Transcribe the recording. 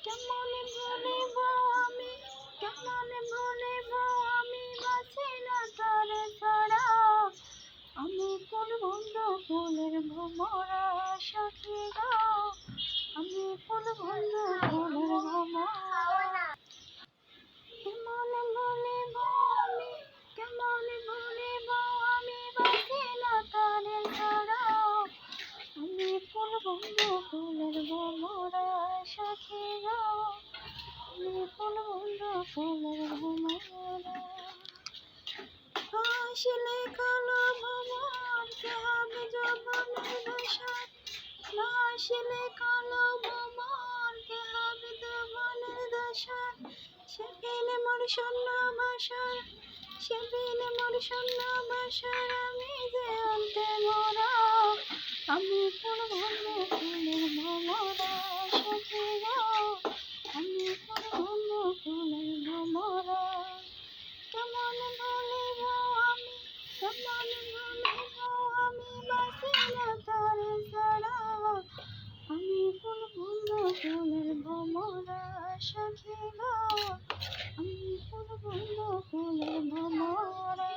কেমনে ভুলিব আমি, কেমনে ভুলিব আমি বাঁচি না তারে ছাড়া। আমি ফুল বন্ধু ফুলের ভ্রমরা সখী গো, আমি ফুল বন্ধু ফুলের ভ্রমরা। কেমনে ভুলিব আমি, কেমনে ভুলিব আমি বাঁচি না তারে ছাড়া। আমি ফুল বন্ধু ফুলের ভ্রমরা সখী গো, আমি ফুল বন্ধু ফুলের ভ্রমরা। আসলে কালো ভ্রমর কে হবে যৌবনের দশায়, আসলে কালো ভ্রমর কে হবে যৌবনের দশায়। সে পেলে মোর শূন্য ভাষার, সে পেলে মোর শূন্য ভাষার আমি যে অন্তে মোরা। আমি ফুল বন্ধু ফুলের ভ্রমরা সখী গো, আমি ফুল বন্ধু ফুলের ভ্রমরা। কেমনে ভুলিব আমি, কেমনে ভুলিব আমি বাঁচি না তারে ছাড়া। আমি ফুল বন্ধু ফুলের ভ্রমরা সখী গো, আমি ফুল বন্ধু ফুলের ভ্রমরা।